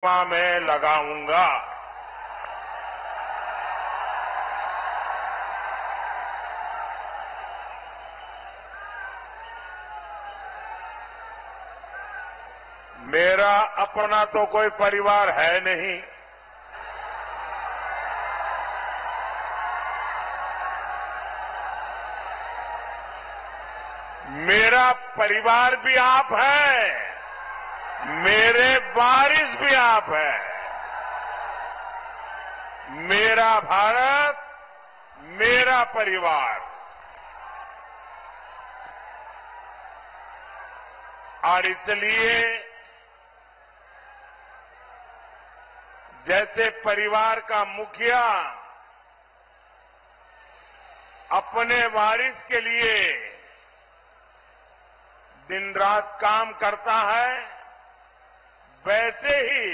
में लगाऊंगा। मेरा अपना तो कोई परिवार है नहीं, मेरा परिवार भी आप है, मेरे वारिस भी आप है। मेरा भारत, मेरा परिवार। और इसलिए जैसे परिवार का मुखिया अपने वारिस के लिए दिन रात काम करता है, वैसे ही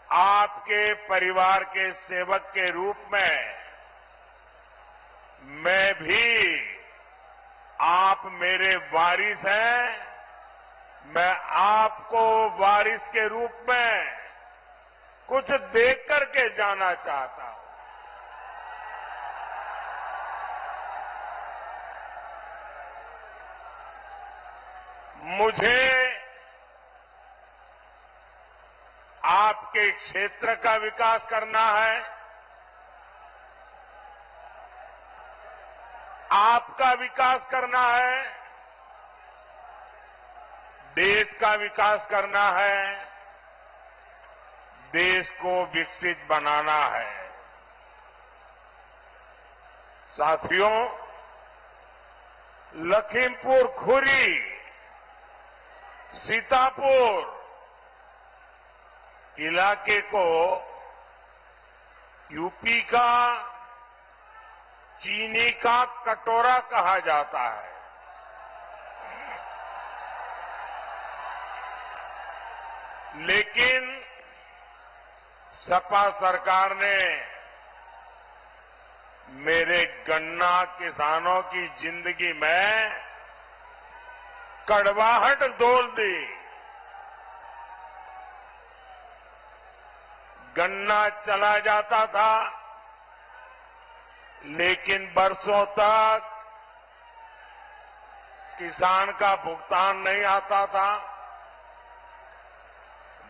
आपके परिवार के सेवक के रूप में मैं भी, आप मेरे वारिस हैं, मैं आपको वारिस के रूप में कुछ देख करके जाना चाहता हूं। मुझे आपके क्षेत्र का विकास करना है, आपका विकास करना है, देश का विकास करना है, देश को विकसित बनाना है। साथियों, लखीमपुर खीरी, सीतापुर इलाके को यूपी का चीनी का कटोरा कहा जाता है। लेकिन सपा सरकार ने मेरे गन्ना किसानों की जिंदगी में कड़वाहट डोल दी। गन्ना चला जाता था, लेकिन बरसों तक किसान का भुगतान नहीं आता था।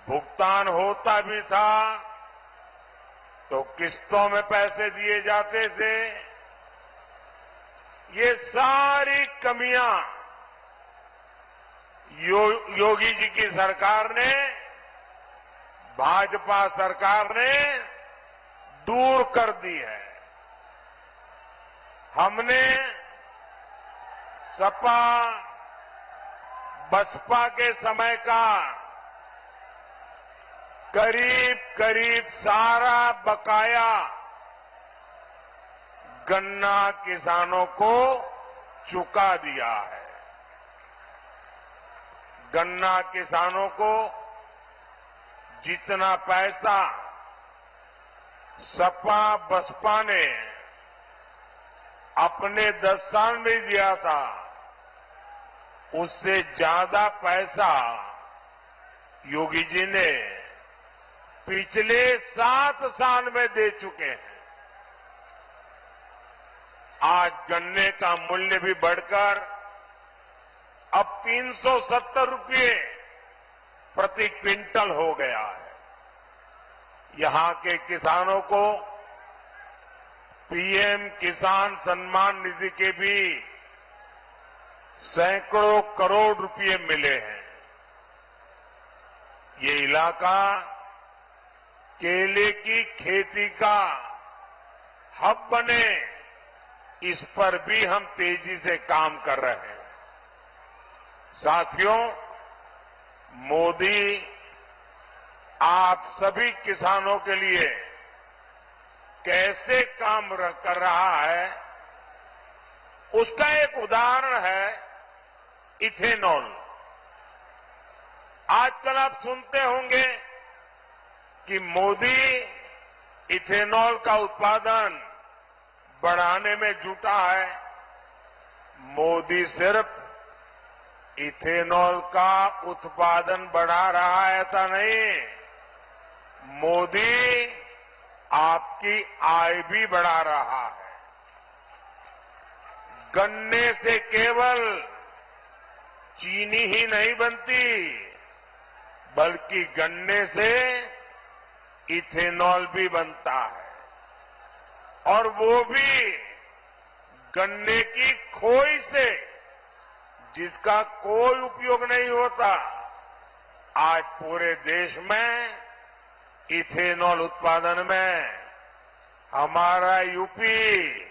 भुगतान होता भी था तो किस्तों में पैसे दिए जाते थे। ये सारी कमियां योगी जी की सरकार ने, भाजपा सरकार ने दूर कर दी है। हमने सपा बसपा के समय का करीब करीब सारा बकाया गन्ना किसानों को चुका दिया है। गन्ना किसानों को जितना पैसा सपा बसपा ने अपने 10 साल में दिया था, उससे ज्यादा पैसा योगी जी ने पिछले 7 साल में दे चुके हैं। आज गन्ने का मूल्य भी बढ़कर अब 370 रुपये प्रति क्विंटल हो गया है। यहां के किसानों को पीएम किसान सम्मान निधि के भी सैकड़ों करोड़ रुपये मिले हैं। ये इलाका केले की खेती का हब बने, इस पर भी हम तेजी से काम कर रहे हैं। साथियों, मोदी आप सभी किसानों के लिए कैसे काम कर रहा है, उसका एक उदाहरण है इथेनॉल। आजकल आप सुनते होंगे कि मोदी इथेनॉल का उत्पादन बढ़ाने में जुटा है। मोदी सिर्फ इथेनॉल का उत्पादन बढ़ा रहा है ऐसा नहीं, मोदी आपकी आय भी बढ़ा रहा है। गन्ने से केवल चीनी ही नहीं बनती, बल्कि गन्ने से इथेनॉल भी बनता है, और वो भी गन्ने की खोई से, जिसका कोई उपयोग नहीं होता। आज पूरे देश में इथेनॉल उत्पादन में हमारा यूपी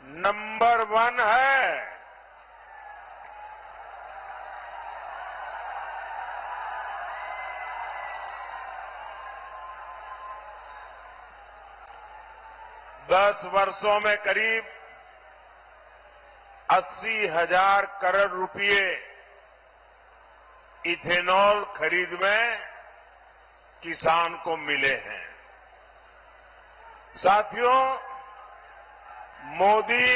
नंबर 1 है। दस वर्षों में करीब 80,000 करोड़ रुपए इथेनॉल खरीद में किसान को मिले हैं। साथियों, मोदी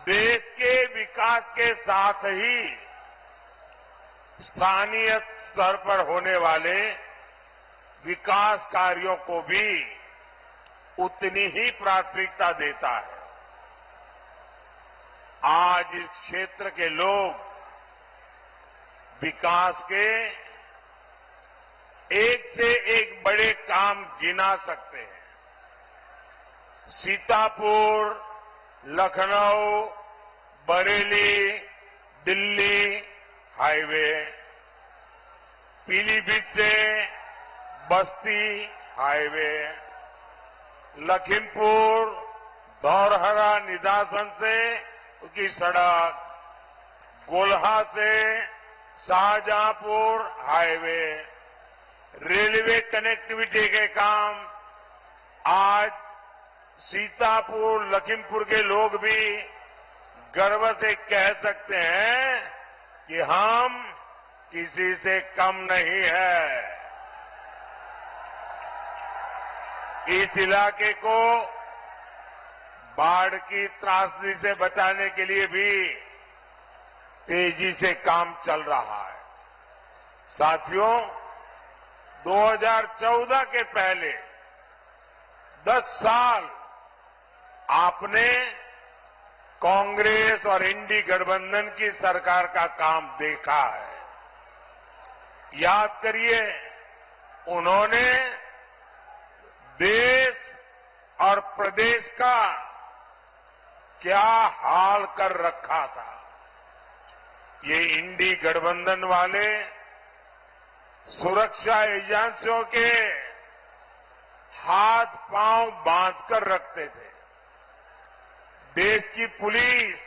देश के विकास के साथ ही स्थानीय स्तर पर होने वाले विकास कार्यों को भी उतनी ही प्राथमिकता देता है। आज इस क्षेत्र के लोग विकास के एक से एक बड़े काम गिना सकते हैं। सीतापुर, लखनऊ, बरेली, दिल्ली हाईवे, पीलीभीत से बस्ती हाईवे, लखीमपुर धौरहरा निदासन से की सड़क, गोल्हा से शाहजहांपुर हाईवे, रेलवे कनेक्टिविटी के काम आज सीतापुर, लखीमपुर के लोग भी गर्व से कह सकते हैं कि हम किसी से कम नहीं है। इस इलाके को बाढ़ की त्रासदी से बचाने के लिए भी तेजी से काम चल रहा है। साथियों, 2014 के पहले 10 साल आपने कांग्रेस और इंडी गठबंधन की सरकार का काम देखा है। याद करिए, उन्होंने देश और प्रदेश का क्या हाल कर रखा था। ये इंडी गठबंधन वाले सुरक्षा एजेंसियों के हाथ पांव बांध कर रखते थे। देश की पुलिस,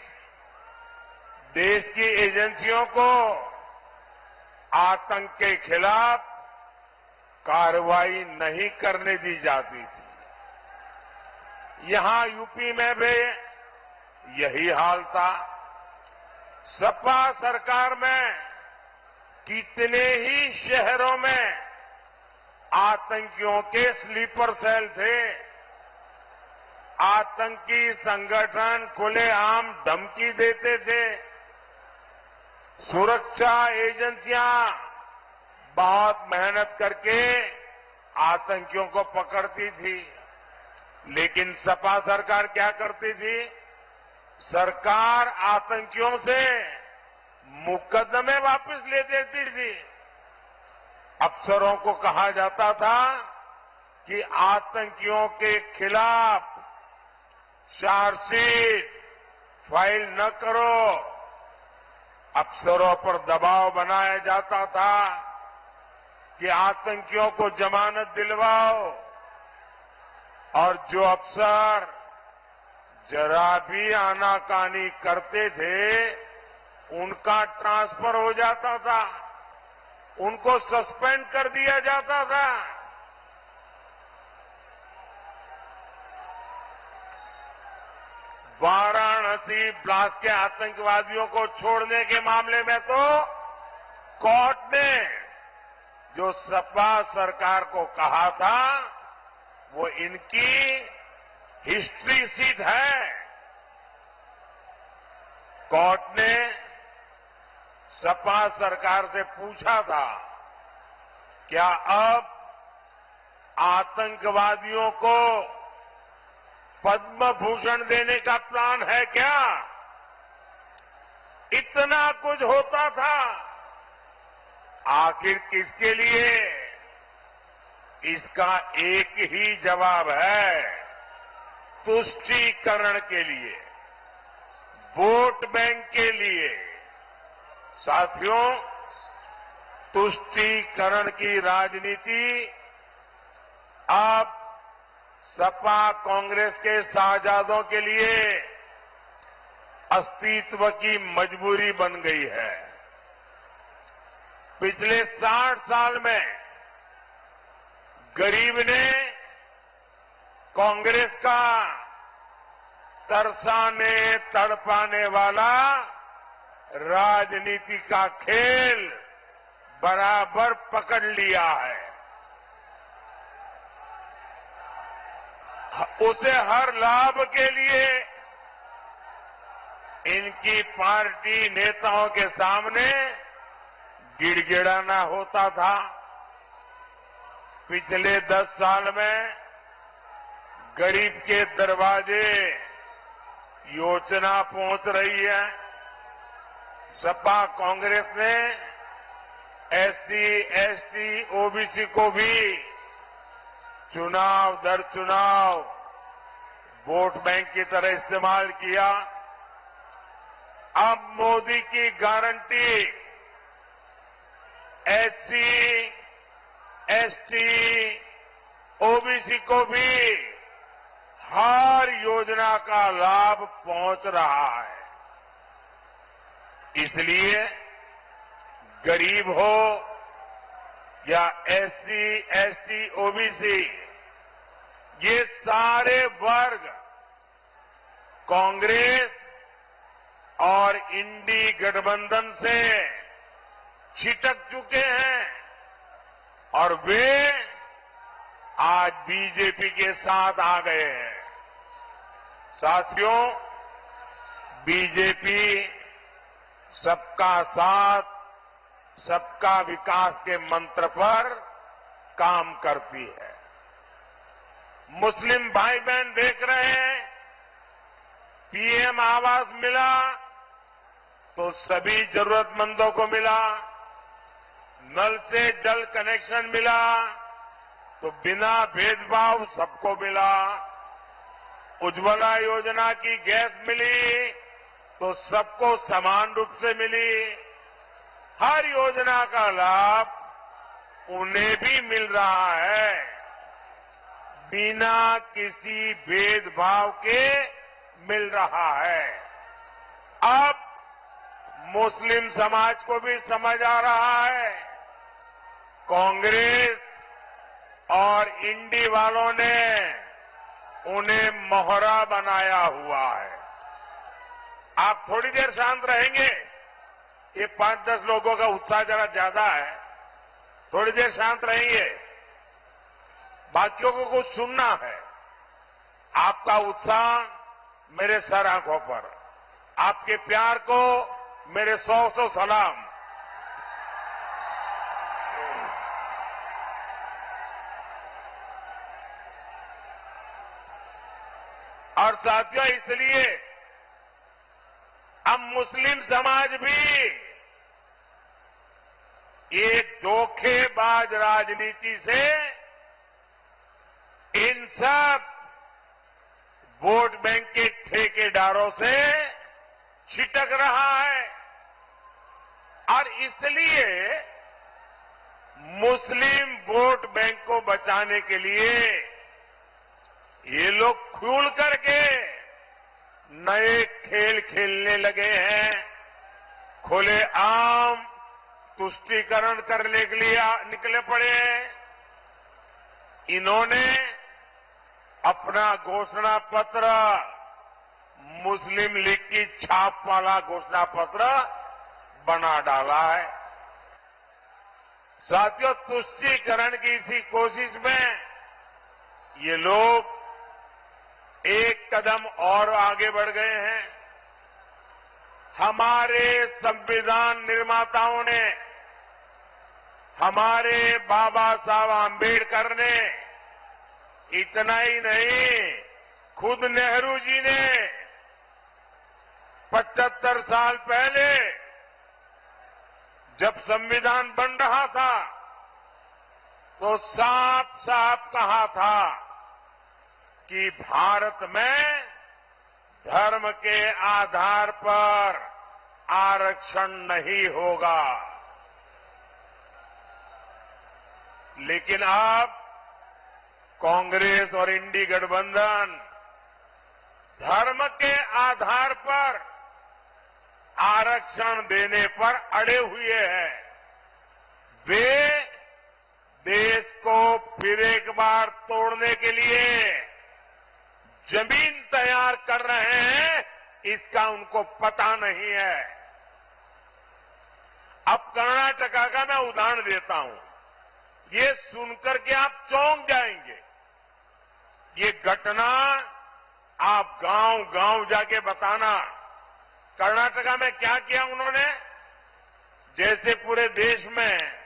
देश की एजेंसियों को आतंक के खिलाफ कार्रवाई नहीं करने दी जाती थी। यहां यूपी में भी यही हाल था। सपा सरकार में कितने ही शहरों में आतंकियों के स्लीपर सेल थे। आतंकी संगठन खुलेआम धमकी देते थे। सुरक्षा एजेंसियां बहुत मेहनत करके आतंकियों को पकड़ती थी, लेकिन सपा सरकार क्या करती थी? सरकार आतंकियों से मुकदमे वापस ले देती थी। अफसरों को कहा जाता था कि आतंकियों के खिलाफ चार्जशीट फाइल न करो। अफसरों पर दबाव बनाया जाता था कि आतंकियों को जमानत दिलवाओ, और जो अफसर जरा भी आनाकानी करते थे उनका ट्रांसफर हो जाता था, उनको सस्पेंड कर दिया जाता था। वाराणसी ब्लास्ट के आतंकवादियों को छोड़ने के मामले में तो कोर्ट ने जो सपा सरकार को कहा था वो इनकी हिस्ट्री शीट है। कोर्ट ने सपा सरकार से पूछा था क्या अब आतंकवादियों को पद्म भूषण देने का प्लान है क्या? इतना कुछ होता था, आखिर किसके लिए? इसका एक ही जवाब है, तुष्टीकरण के लिए, वोट बैंक के लिए। साथियों, तुष्टीकरण की राजनीति अब सपा कांग्रेस के साझादों के लिए अस्तित्व की मजबूरी बन गई है। पिछले 60 साल में गरीब ने कांग्रेस का तरसाने तड़पाने वाला राजनीति का खेल बराबर पकड़ लिया है। उसे हर लाभ के लिए इनकी पार्टी नेताओं के सामने गिड़गिड़ाना होता था। पिछले 10 साल में गरीब के दरवाजे योजना पहुंच रही है। सपा कांग्रेस ने एससी, एसटी, ओबीसी को भी चुनाव दर चुनाव वोट बैंक की तरह इस्तेमाल किया। अब मोदी की गारंटी एससी, एसटी, ओबीसी को भी हर योजना का लाभ पहुंच रहा है। इसलिए गरीब हो या एससी, एसटी, ओबीसी, ये सारे वर्ग कांग्रेस और इंडी गठबंधन से छिटक चुके हैं और वे आज बीजेपी के साथ आ गए हैं। साथियों, बीजेपी सबका साथ, सबका विकास के मंत्र पर काम करती है। मुस्लिम भाई बहन देख रहे हैं, पीएम आवास मिला तो सभी जरूरतमंदों को मिला, नल से जल कनेक्शन मिला तो बिना भेदभाव सबको मिला, उज्ज्वला योजना की गैस मिली तो सबको समान रूप से मिली। हर योजना का लाभ उन्हें भी मिल रहा है, बिना किसी भेदभाव के मिल रहा है। अब मुस्लिम समाज को भी समझ आ रहा है, कांग्रेस और इंडी वालों ने उन्हें मोहरा बनाया हुआ है। आप थोड़ी देर शांत रहेंगे? ये 5-10 लोगों का उत्साह जरा ज्यादा है, थोड़ी देर शांत रहेंगे। बाकियों को कुछ सुनना है। आपका उत्साह मेरे सर आंखों पर, आपके प्यार को मेरे 100 सलाम। और साथियों, इसलिए अब मुस्लिम समाज भी ये धोखेबाज राजनीति से, इन सब वोट बैंक के ठेकेदारों से छिटक रहा है। और इसलिए मुस्लिम वोट बैंक को बचाने के लिए ये लोग खुल करके नए खेल खेलने लगे हैं। खुलेआम तुष्टीकरण करने के लिए निकले पड़े हैं। इन्होंने अपना घोषणा पत्र मुस्लिम लीग की छाप वाला घोषणा पत्र बना डाला है। साथियों, तुष्टीकरण की इसी कोशिश में ये लोग एक कदम और आगे बढ़ गए हैं। हमारे संविधान निर्माताओं ने हमारे बाबा साहब आम्बेडकर ने, इतना ही नहीं, खुद नेहरू जी ने 75 साल पहले जब संविधान बन रहा था तो साफ साफ कहा था कि भारत में धर्म के आधार पर आरक्षण नहीं होगा। लेकिन अब कांग्रेस और इंडी गठबंधन धर्म के आधार पर आरक्षण देने पर अड़े हुए हैं। वे देश को फिर एक बार तोड़ने के लिए जमीन तैयार कर रहे हैं, इसका उनको पता नहीं है। अब कर्नाटका का मैं उदाहरण देता हूं, ये सुनकर के आप चौंक जाएंगे। ये घटना आप गांव-गांव जाके बताना, कर्नाटका में क्या किया उन्होंने। जैसे पूरे देश में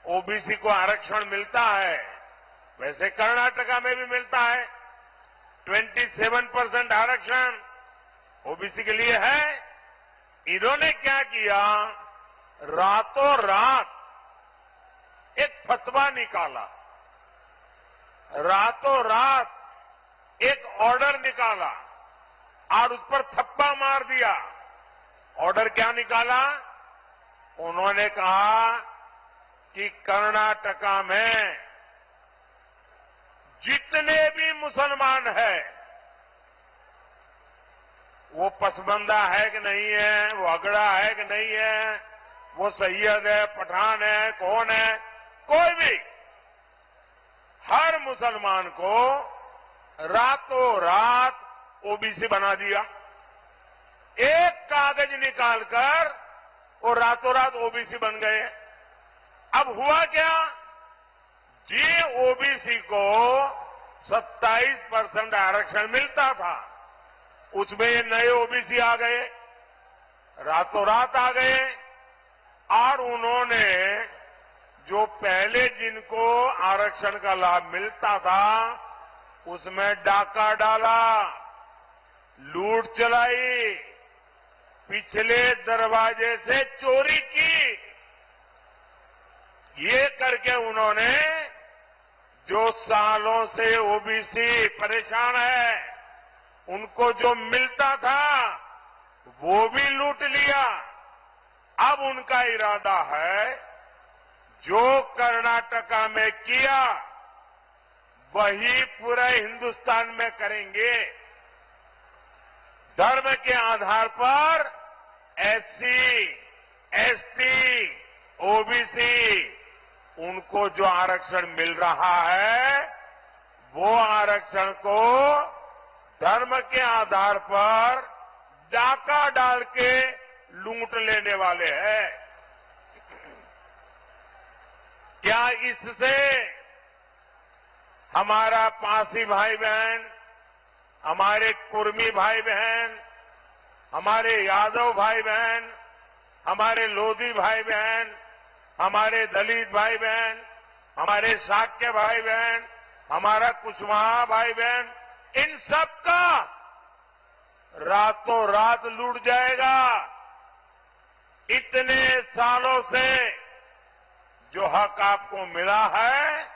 ओबीसी को आरक्षण मिलता है, वैसे कर्नाटका में भी मिलता है। 27% आरक्षण ओबीसी के लिए है। इन्होंने क्या किया, रातों रात एक फतवा निकाला, रातों रात एक ऑर्डर निकाला और उस पर थप्पा मार दिया। ऑर्डर क्या निकाला, उन्होंने कहा कि कर्नाटका में जितने भी मुसलमान हैं, वो पसबंदा है कि नहीं है, वो अगड़ा है कि नहीं है, वो सैयद है, पठान है, कौन है, कोई भी, हर मुसलमान को रातों रात ओबीसी बना दिया। एक कागज निकालकर वो रातों रात ओबीसी बन गए। अब हुआ क्या, जी ओबीसी को 27% आरक्षण मिलता था, उसमें ये नए ओबीसी आ गए, रातों रात आ गए, और उन्होंने जो पहले जिनको आरक्षण का लाभ मिलता था उसमें डाका डाला, लूट चलाई, पिछले दरवाजे से चोरी की। ये करके उन्होंने जो सालों से ओबीसी परेशान है, उनको जो मिलता था वो भी लूट लिया। अब उनका इरादा है जो कर्नाटका में किया वही पूरे हिंदुस्तान में करेंगे। धर्म के आधार पर एससी, एसटी, ओबीसी, उनको जो आरक्षण मिल रहा है वो आरक्षण को धर्म के आधार पर डाका डाल के लूट लेने वाले हैं। क्या इससे हमारा पासी भाई बहन, हमारे कुर्मी भाई बहन, हमारे यादव भाई बहन, हमारे लोधी भाई बहन, हमारे दलित भाई बहन, हमारे शाक्य भाई बहन, हमारा कुशवाहा भाई बहन, इन सब का रातों रात लूट जाएगा? इतने सालों से जो हक आपको मिला है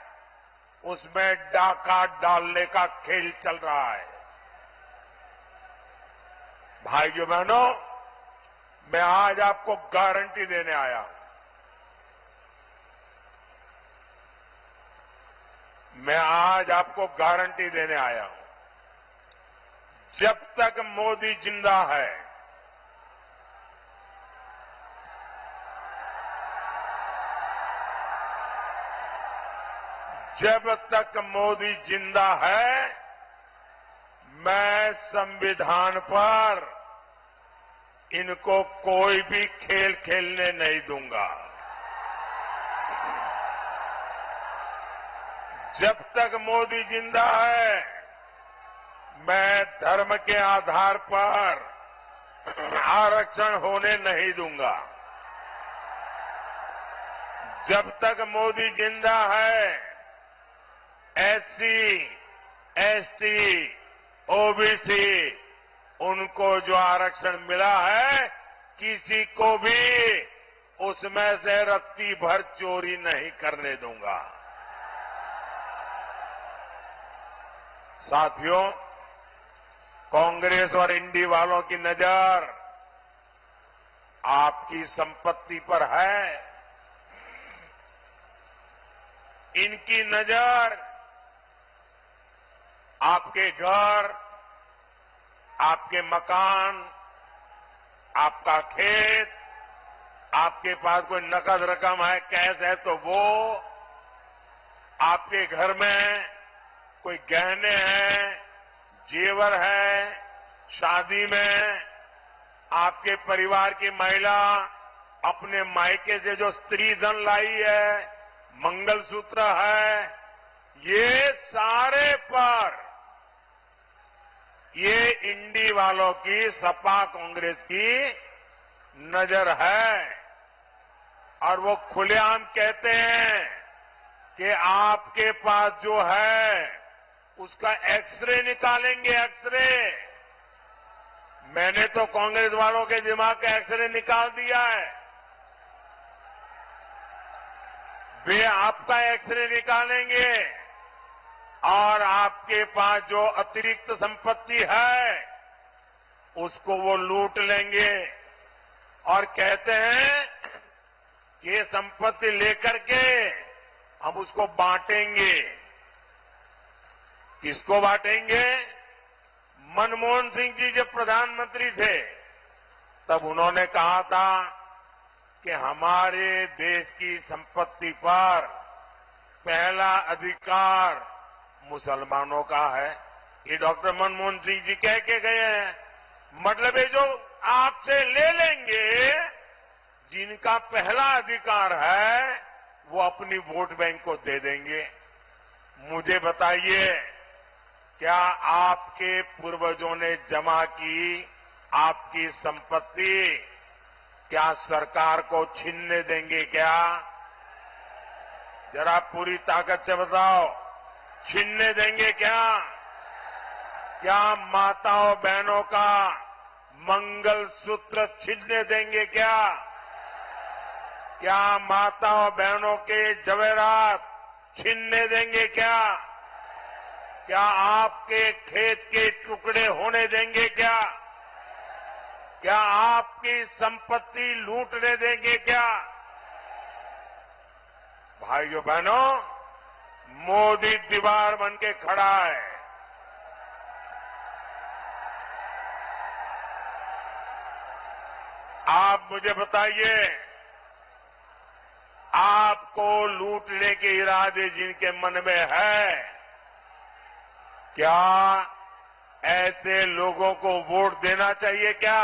उसमें डाका डालने का खेल चल रहा है। भाइयों बहनों, मैं आज आपको गारंटी देने आया हूं। मैं आज आपको गारंटी देने आया हूं, जब तक मोदी जिंदा है, जब तक मोदी जिंदा है, मैं संविधान पर इनको कोई भी खेल खेलने नहीं दूंगा। जब तक मोदी जिंदा है, मैं धर्म के आधार पर आरक्षण होने नहीं दूंगा। जब तक मोदी जिंदा है, एससी, एसटी, ओबीसी उनको जो आरक्षण मिला है, किसी को भी उसमें से रत्ती भर चोरी नहीं करने दूंगा। साथियों, कांग्रेस और इंडी वालों की नजर आपकी संपत्ति पर है। इनकी नजर आपके घर, आपके मकान, आपका खेत, आपके पास कोई नकद रकम है, कैश है तो वो, आपके घर में कोई गहने हैं, जेवर है, शादी में आपके परिवार की महिला अपने मायके से जो स्त्री धन लाई है, मंगलसूत्र है, ये सारे पर ये इंडी वालों की, सपा कांग्रेस की नजर है। और वो खुलेआम कहते हैं कि आपके पास जो है उसका एक्सरे निकालेंगे, एक्सरे। मैंने तो कांग्रेस वालों के दिमाग का एक्सरे निकाल दिया है। वे आपका एक्सरे निकालेंगे और आपके पास जो अतिरिक्त संपत्ति है उसको वो लूट लेंगे और कहते हैं कि ये संपत्ति लेकर के हम उसको बांटेंगे। किसको बांटेंगे? मनमोहन सिंह जी जब प्रधानमंत्री थे तब उन्होंने कहा था कि हमारे देश की संपत्ति पर पहला अधिकार मुसलमानों का है। ये डॉक्टर मनमोहन सिंह जी कह के गए हैं। मतलब ये जो आपसे ले लेंगे, जिनका पहला अधिकार है वो अपनी वोट बैंक को दे देंगे। मुझे बताइए, क्या आपके पूर्वजों ने जमा की आपकी संपत्ति क्या सरकार को छीनने देंगे क्या? जरा पूरी ताकत से बताओ, छीनने देंगे क्या? क्या माताओं बहनों का मंगलसूत्र छीनने देंगे क्या? क्या माताओं बहनों के जवेरात छीनने देंगे क्या? क्या आपके खेत के टुकड़े होने देंगे क्या? क्या आपकी संपत्ति लूटने देंगे क्या? भाइयों बहनों, मोदी दीवार बन के खड़ा है। आप मुझे बताइए, आपको लूटने के इरादे जिनके मन में है, क्या ऐसे लोगों को वोट देना चाहिए क्या?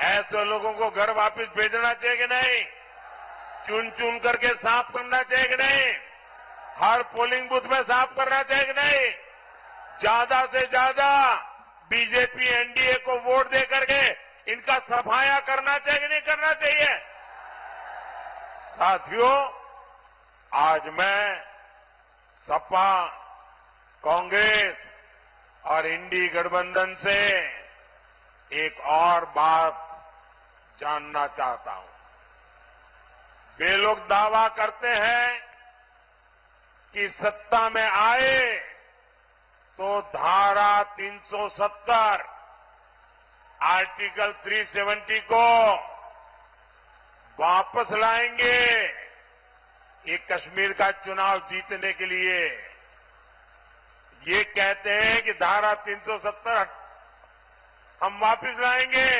ऐसे लोगों को घर वापस भेजना चाहिए कि नहीं? चुन चुन करके साफ करना चाहिए कि नहीं? हर पोलिंग बूथ में साफ करना चाहिए कि नहीं? ज्यादा से ज्यादा बीजेपी एनडीए को वोट दे करके इनका सफाया करना चाहिए कि नहीं करना चाहिए? साथियों, आज मैं सपा, कांग्रेस और इंडी गठबंधन से एक और बात जानना चाहता हूं। वे लोग दावा करते हैं कि सत्ता में आए तो धारा 370, आर्टिकल 370 को वापस लाएंगे, ये कश्मीर का चुनाव जीतने के लिए। ये कहते हैं कि धारा 370 हम वापस लाएंगे।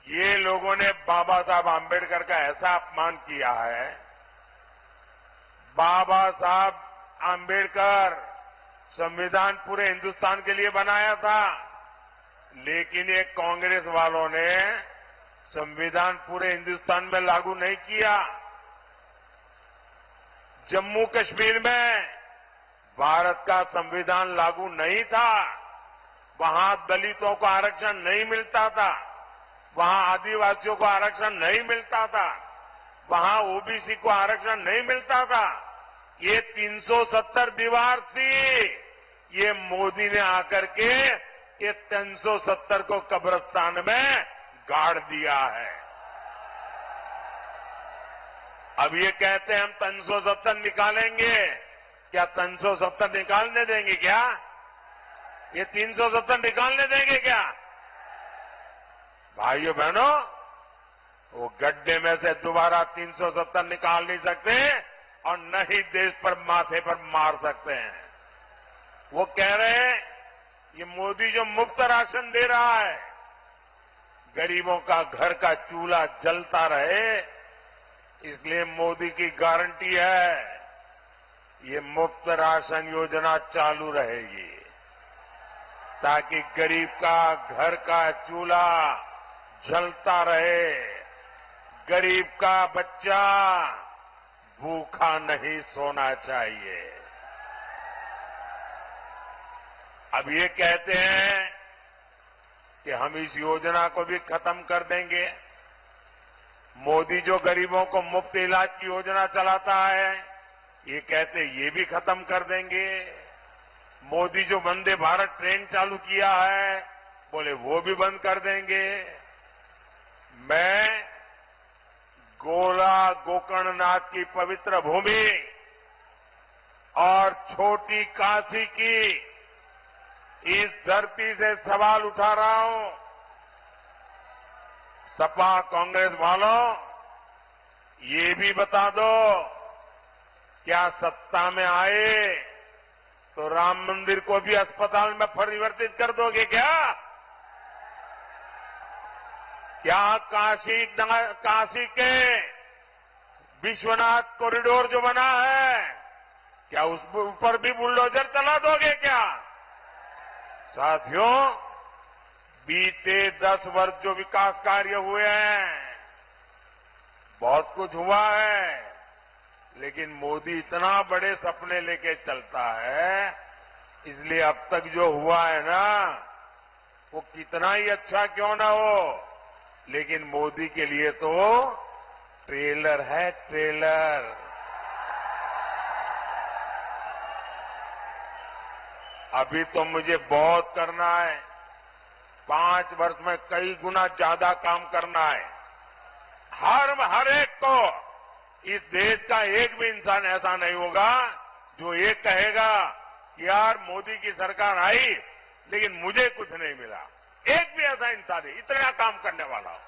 ये लोगों ने बाबा साहब आंबेडकर का ऐसा अपमान किया है। बाबा साहब आंबेडकर संविधान पूरे हिंदुस्तान के लिए बनाया था, लेकिन ये कांग्रेस वालों ने संविधान पूरे हिंदुस्तान में लागू नहीं किया। जम्मू कश्मीर में भारत का संविधान लागू नहीं था, वहां दलितों को आरक्षण नहीं मिलता था, वहां आदिवासियों को आरक्षण नहीं मिलता था। वहां ओबीसी को आरक्षण नहीं मिलता था। ये 370 दीवार थी, ये मोदी ने आकर के ये 370 को कब्रिस्तान में गाड़ दिया है। अब ये कहते हैं हम 370 निकालेंगे, क्या 370 निकालने देंगे क्या? ये 370 निकालने देंगे क्या? भाइयों बहनों, वो गड्ढे में से दोबारा 370 निकाल नहीं सकते और न ही देश पर माथे पर मार सकते हैं। वो कह रहे हैं ये मोदी जो मुफ्त राशन दे रहा है, गरीबों का घर का चूल्हा जलता रहे, इसलिए मोदी की गारंटी है ये मुफ्त राशन योजना चालू रहेगी, ताकि गरीब का घर का चूल्हा जलता रहे, गरीब का बच्चा भूखा नहीं सोना चाहिए। अब ये कहते हैं कि हम इस योजना को भी खत्म कर देंगे। मोदी जो गरीबों को मुफ्त इलाज की योजना चलाता है, ये कहते ये भी खत्म कर देंगे। मोदी जो वंदे भारत ट्रेन चालू किया है, बोले वो भी बंद कर देंगे। मैं गोला गोकर्णनाथ की पवित्र भूमि और छोटी काशी की इस धरती से सवाल उठा रहा हूं। सपा कांग्रेस वालों, ये भी बता दो, क्या सत्ता में आए तो राम मंदिर को भी अस्पताल में परिवर्तित कर दोगे क्या? क्या काशी के विश्वनाथ कॉरिडोर जो बना है, क्या उस ऊपर भी बुलडोजर चला दोगे क्या? साथियों, बीते 10 वर्ष जो विकास कार्य हुए हैं, बहुत कुछ हुआ है, लेकिन मोदी इतना बड़े सपने लेके चलता है, इसलिए अब तक जो हुआ है ना, वो कितना ही अच्छा क्यों ना हो, लेकिन मोदी के लिए तो ट्रेलर है, ट्रेलर। अभी तो मुझे बहुत करना है, 5 वर्ष में कई गुना ज्यादा काम करना है। हर एक को, इस देश का एक भी इंसान ऐसा नहीं होगा जो ये कहेगा कि यार मोदी की सरकार आई लेकिन मुझे कुछ नहीं मिला। एक भी ऐसा इंसान है इतना काम करने वाला हो,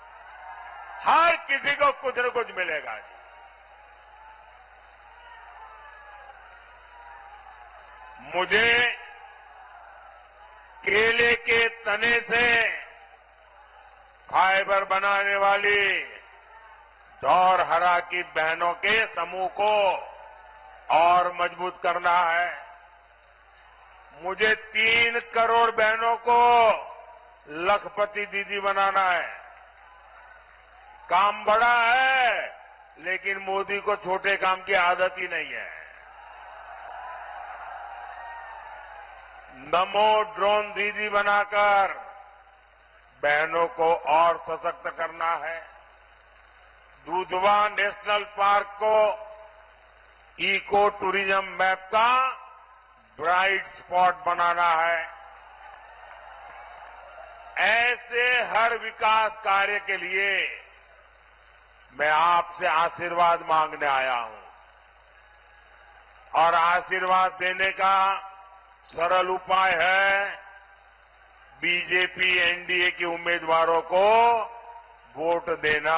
हर किसी को कुछ न कुछ मिलेगा। मुझे केले के तने से फाइबर बनाने वाली धौरहरा की बहनों के समूह को और मजबूत करना है। मुझे 3 करोड़ बहनों को लखपति दीदी बनाना है। काम बड़ा है, लेकिन मोदी को छोटे काम की आदत ही नहीं है। नमो ड्रोन दीदी बनाकर बहनों को और सशक्त करना है। दुधवा नेशनल पार्क को इको टूरिज्म मैप का ब्राइट स्पॉट बनाना है। ऐसे हर विकास कार्य के लिए मैं आपसे आशीर्वाद मांगने आया हूं, और आशीर्वाद देने का सरल उपाय है बीजेपी एनडीए के उम्मीदवारों को वोट देना।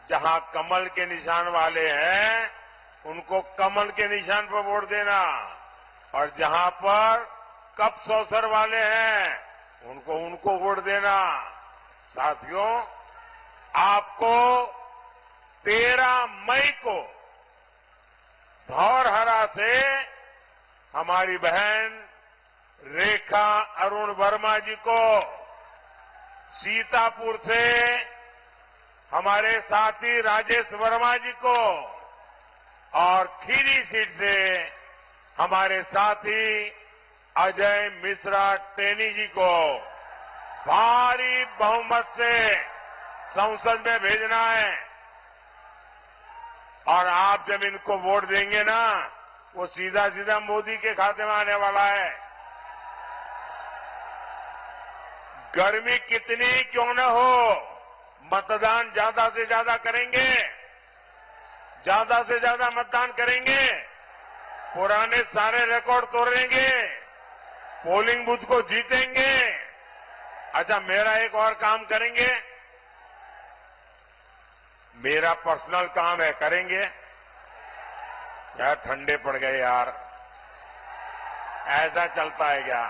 जहां कमल के निशान वाले हैं उनको कमल के निशान पर वोट देना, और जहां पर कप सौसर वाले हैं उनको वोट देना। साथियों, आपको 13 मई को धौरहरा से हमारी बहन रेखा अरुण वर्मा जी को, सीतापुर से हमारे साथी राजेश वर्मा जी को, और खीरी सीट से हमारे साथी अजय मिश्रा टेनी जी को भारी बहुमत से संसद में भेजना है। और आप जब इनको वोट देंगे ना, वो सीधा सीधा मोदी के खाते में आने वाला है। गर्मी कितनी क्यों न हो, मतदान ज्यादा से ज्यादा करेंगे, ज्यादा से ज्यादा मतदान करेंगे, पुराने सारे रिकॉर्ड तोड़ेंगे, पोलिंग बूथ को जीतेंगे। अच्छा, मेरा एक और काम करेंगे, मेरा पर्सनल काम है, करेंगे। यार ठंडे पड़ गए यार, ऐसा चलता है क्या?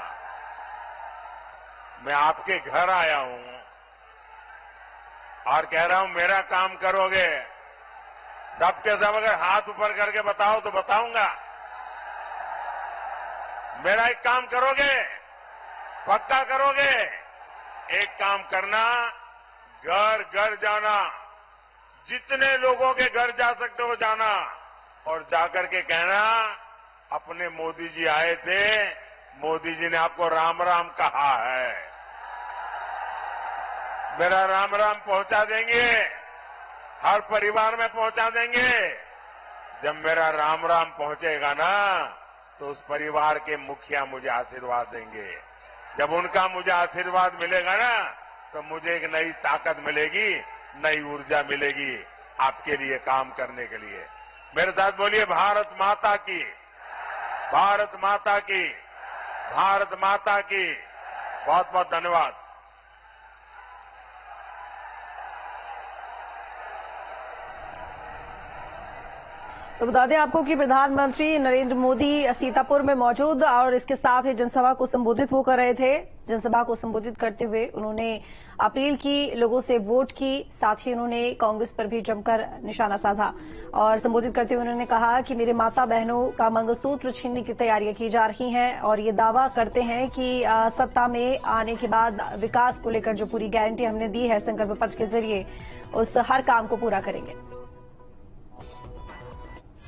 मैं आपके घर आया हूं और कह रहा हूं मेरा काम करोगे, सबके सब अगर हाथ ऊपर करके बताओ तो बताऊंगा। मेरा एक काम करोगे, पक्का करोगे? एक काम करना, घर घर जाना, जितने लोगों के घर जा सकते हो जाना, और जाकर के कहना अपने मोदी जी आए थे, मोदी जी ने आपको राम राम कहा है। मेरा राम राम पहुंचा देंगे, हर परिवार में पहुंचा देंगे। जब मेरा राम राम पहुंचेगा ना, तो उस परिवार के मुखिया मुझे आशीर्वाद देंगे। जब उनका मुझे आशीर्वाद मिलेगा ना, तो मुझे एक नई ताकत मिलेगी, नई ऊर्जा मिलेगी आपके लिए काम करने के लिए। मेरे साथ बोलिए, भारत माता की, भारत माता की, भारत माता की। बहुत बहुत धन्यवाद। तो बता दें आपको कि प्रधानमंत्री नरेंद्र मोदी सीतापुर में मौजूद और इसके साथ ही जनसभा को संबोधित वो कर रहे थे। जनसभा को संबोधित करते हुए उन्होंने अपील की, लोगों से वोट की, साथ ही उन्होंने कांग्रेस पर भी जमकर निशाना साधा और संबोधित करते हुए उन्होंने कहा कि मेरे माता बहनों का मंगलसूत्र छीनने की तैयारियां की जा रही हैं और ये दावा करते हैं कि सत्ता में आने के बाद विकास को लेकर जो पूरी गारंटी हमने दी है संकल्प पत्र के जरिए, उस हर काम को पूरा करेंगे।